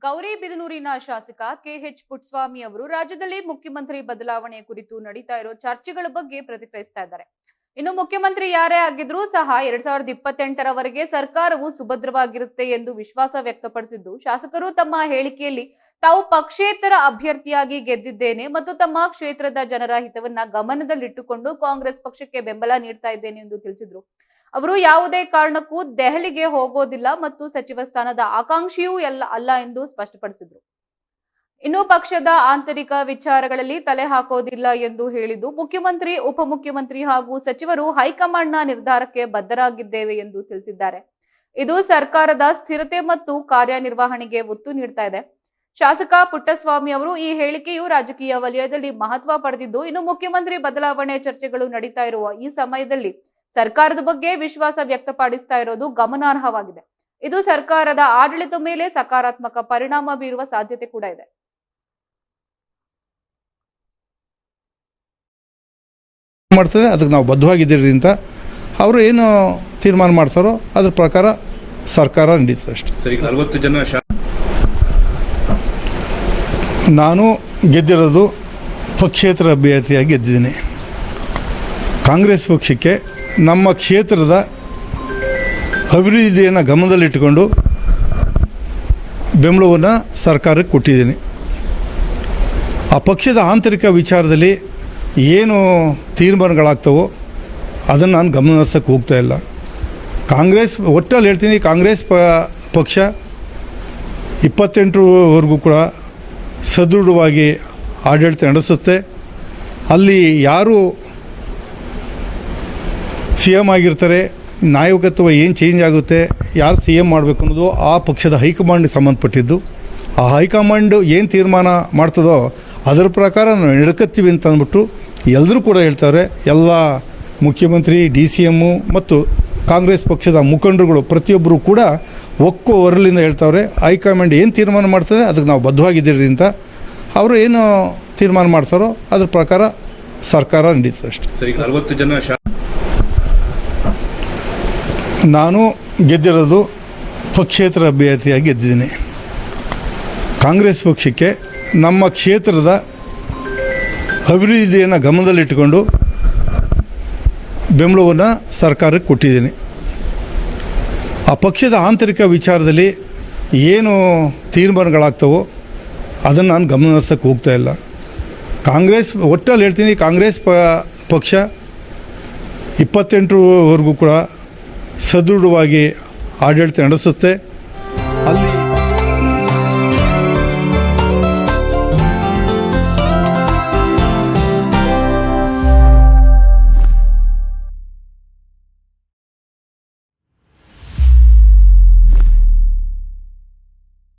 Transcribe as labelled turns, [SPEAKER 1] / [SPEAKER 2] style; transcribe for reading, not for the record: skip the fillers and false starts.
[SPEAKER 1] ಗೌರಿಬಿದನೂರಿನ ಶಾಸಕ ಕೆಎಚ್ ಪುಟ್ಟಸ್ವಾಮಿ ಅವರು ರಾಜ್ಯದಲ್ಲಿ ಮುಖ್ಯಮಂತ್ರಿ ಬದಲಾವಣೆ ಕುರಿತು ನಡೀತಾ ಇರೋ ಚರ್ಚೆಗಳ ಬಗ್ಗೆ ಪ್ರತಿಕ್ರಿಯಿಸ್ತಾ ಇದ್ದಾರೆ. ಇನ್ನು ಮುಖ್ಯಮಂತ್ರಿ ಯಾರೇ ಆಗಿದ್ರೂ ಸಹ 2028ರವರೆಗೆ ಸರ್ಕಾರವು ಸುಭದ್ರವಾಗಿರುತ್ತೆ ಎಂದು ವಿಶ್ವಾಸ ವ್ಯಕ್ತಪಡಿಸಿದ್ದು, ಶಾಸಕರು ತಮ್ಮ ಹೇಳಿಕೆಯಲ್ಲಿ ತಾವು ಪಕ್ಷೇತರ ಅಭ್ಯರ್ಥಿಯಾಗಿ ಗೆದ್ದಿದ್ದೇನೆ ಮತ್ತು ತಮ್ಮ ಕ್ಷೇತ್ರದ ಜನರ ಹಿತವನ್ನ ಗಮನದಲ್ಲಿಟ್ಟುಕೊಂಡು ಕಾಂಗ್ರೆಸ್ ಪಕ್ಷಕ್ಕೆ ಬೆಂಬಲ ನೀಡ್ತಾ ಇದ್ದೇನೆ ಎಂದು ತಿಳಿಸಿದ್ರು. ಅವರು ಯಾವುದೇ ಕಾರಣಕ್ಕೂ ದೆಹಲಿಗೆ ಹೋಗೋದಿಲ್ಲ ಮತ್ತು ಸಚಿವ ಸ್ಥಾನದ ಆಕಾಂಕ್ಷಿಯೂ ಅಲ್ಲ ಎಂದು ಸ್ಪಷ್ಟಪಡಿಸಿದ್ರು. ಇನ್ನು ಪಕ್ಷದ ಆಂತರಿಕ ವಿಚಾರಗಳಲ್ಲಿ ತಲೆ ಹಾಕೋದಿಲ್ಲ ಎಂದು ಹೇಳಿದ್ದು, ಮುಖ್ಯಮಂತ್ರಿ, ಉಪಮುಖ್ಯಮಂತ್ರಿ ಹಾಗೂ ಸಚಿವರು ಹೈಕಮಾಂಡ್ನ ನಿರ್ಧಾರಕ್ಕೆ ಬದ್ಧರಾಗಿದ್ದೇವೆ ಎಂದು ತಿಳಿಸಿದ್ದಾರೆ. ಇದು ಸರ್ಕಾರದ ಸ್ಥಿರತೆ ಮತ್ತು ಕಾರ್ಯನಿರ್ವಹಣೆಗೆ ಒತ್ತು ನೀಡ್ತಾ ಇದೆ. ಶಾಸಕ ಪುಟ್ಟಸ್ವಾಮಿ ಅವರು ಈ ಹೇಳಿಕೆಯು ರಾಜಕೀಯ ವಲಯದಲ್ಲಿ ಮಹತ್ವ ಪಡೆದಿದ್ದು, ಇನ್ನು ಮುಖ್ಯಮಂತ್ರಿ ಬದಲಾವಣೆ ಚರ್ಚೆಗಳು ನಡೀತಾ ಇರುವ ಈ ಸಮಯದಲ್ಲಿ ಸರ್ಕಾರದ ಬಗ್ಗೆ ವಿಶ್ವಾಸ ವ್ಯಕ್ತಪಡಿಸ್ತಾ ಇರೋದು ಗಮನಾರ್ಹವಾಗಿದೆ. ಇದು ಸರ್ಕಾರದ ಆಡಳಿತದ ಮೇಲೆ ಸಕಾರಾತ್ಮಕ ಪರಿಣಾಮ ಬೀರುವ ಸಾಧ್ಯತೆ ಕೂಡ ಇದೆ.
[SPEAKER 2] ಮಾಡ್ತದೆ ಅದಕ್ಕೆ ನಾವು ಬದ್ಧವಾಗಿದ್ದೀರಿ ಅಂತ ಅವರು ಏನು ತೀರ್ಮಾನ ಮಾಡ್ತಾರೋ ಅದ್ರ ಪ್ರಕಾರ ಸರ್ಕಾರ ನಡೀತದೆ ಅಷ್ಟೇ.
[SPEAKER 3] ಸರಿ, 40 ಜನ
[SPEAKER 2] ನಾನು ಗೆದ್ದಿರೋದು ಪಕ್ಷೇತರ ಅಭ್ಯರ್ಥಿಯಾಗಿ ಗೆದ್ದಿದ್ದೀನಿ. ಕಾಂಗ್ರೆಸ್ ಪಕ್ಷಕ್ಕೆ ನಮ್ಮ ಕ್ಷೇತ್ರದ ಅಭಿವೃದ್ಧಿಯನ್ನು ಗಮನದಲ್ಲಿಟ್ಟುಕೊಂಡು ಬೆಂಬಲವನ್ನು ಸರ್ಕಾರಕ್ಕೆ ಕೊಟ್ಟಿದ್ದೀನಿ. ಆ ಪಕ್ಷದ ಆಂತರಿಕ ವಿಚಾರದಲ್ಲಿ ಏನು ತೀರ್ಮಾನಗಳಾಗ್ತವೋ ಅದನ್ನು ನಾನು ಗಮನಿಸೋಕ್ಕೆ ಹೋಗ್ತಾ ಇಲ್ಲ. ಕಾಂಗ್ರೆಸ್ ಒಟ್ಟಲ್ಲಿ ಹೇಳ್ತೀನಿ, ಕಾಂಗ್ರೆಸ್ ಪಕ್ಷ 28ರವರೆಗೂ ಕೂಡ ಸದೃಢವಾಗಿ ಆಡಳಿತ ನಡೆಸುತ್ತೆ. ಅಲ್ಲಿ ಯಾರು ಸಿ ಎಮ್ ಆಗಿರ್ತಾರೆ, ನಾಯಕತ್ವ ಏನು ಚೇಂಜ್ ಆಗುತ್ತೆ, ಯಾರು ಸಿ ಎಮ್ ಮಾಡಬೇಕು ಅನ್ನೋದು ಆ ಪಕ್ಷದ ಹೈಕಮಾಂಡ್ಗೆ ಸಂಬಂಧಪಟ್ಟಿದ್ದು. ಆ ಹೈಕಮಾಂಡು ಏನು ತೀರ್ಮಾನ ಮಾಡ್ತದೋ ಅದರ ಪ್ರಕಾರ ನಾವು ನಡ್ಕೊತೀವಿ ಅಂತ ಅಂದ್ಬಿಟ್ಟು ಎಲ್ಲರೂ ಕೂಡ ಹೇಳ್ತಾರೆ. ಎಲ್ಲ ಮುಖ್ಯಮಂತ್ರಿ, DCM ಮತ್ತು ಕಾಂಗ್ರೆಸ್ ಪಕ್ಷದ ಮುಖಂಡರುಗಳು ಪ್ರತಿಯೊಬ್ಬರು ಕೂಡ ಒಕ್ಕು ಹೊರಲಿಂದ ಹೇಳ್ತಾವ್ರೆ, ಹೈಕಮಾಂಡ್ ಏನು ತೀರ್ಮಾನ ಮಾಡ್ತದೆ ಅದಕ್ಕೆ ನಾವು ಬದ್ಧವಾಗಿದ್ದೀರಿ ಅಂತ. ಅವರು ಏನು ತೀರ್ಮಾನ ಮಾಡ್ತಾರೋ ಅದ್ರ ಪ್ರಕಾರ ಸರ್ಕಾರ ನಡೀತದೆ ಅಷ್ಟೇ.
[SPEAKER 3] ಸರಿ, 40 ಜನ
[SPEAKER 2] ನಾನು ಗೆದ್ದಿರೋದು ಪಕ್ಷೇತರ ಅಭ್ಯರ್ಥಿಯಾಗಿ ಗೆದ್ದಿದ್ದೀನಿ. ಕಾಂಗ್ರೆಸ್ ಪಕ್ಷಕ್ಕೆ ನಮ್ಮ ಕ್ಷೇತ್ರದ ಅಭಿವೃದ್ಧಿಯನ್ನು ಗಮನದಲ್ಲಿಟ್ಟುಕೊಂಡು ಬೆಂಬಲವನ್ನು ಸರ್ಕಾರಕ್ಕೆ ಕೊಟ್ಟಿದ್ದೀನಿ. ಆ ಪಕ್ಷದ ಆಂತರಿಕ ವಿಚಾರದಲ್ಲಿ ಏನು ತೀರ್ಮಾನಗಳಾಗ್ತವೋ ಅದನ್ನು ನಾನು ಗಮನಿಸೋಕ್ಕೆ ಹೋಗ್ತಾ ಇಲ್ಲ. ಕಾಂಗ್ರೆಸ್ ಒಟ್ಟಲ್ಲಿ ಹೇಳ್ತೀನಿ, ಕಾಂಗ್ರೆಸ್ ಪಕ್ಷ 28ರವರೆಗೂ ಕೂಡ ಸದೃಢವಾಗಿ ಆಡಳಿತ ನಡೆಸುತ್ತೆ.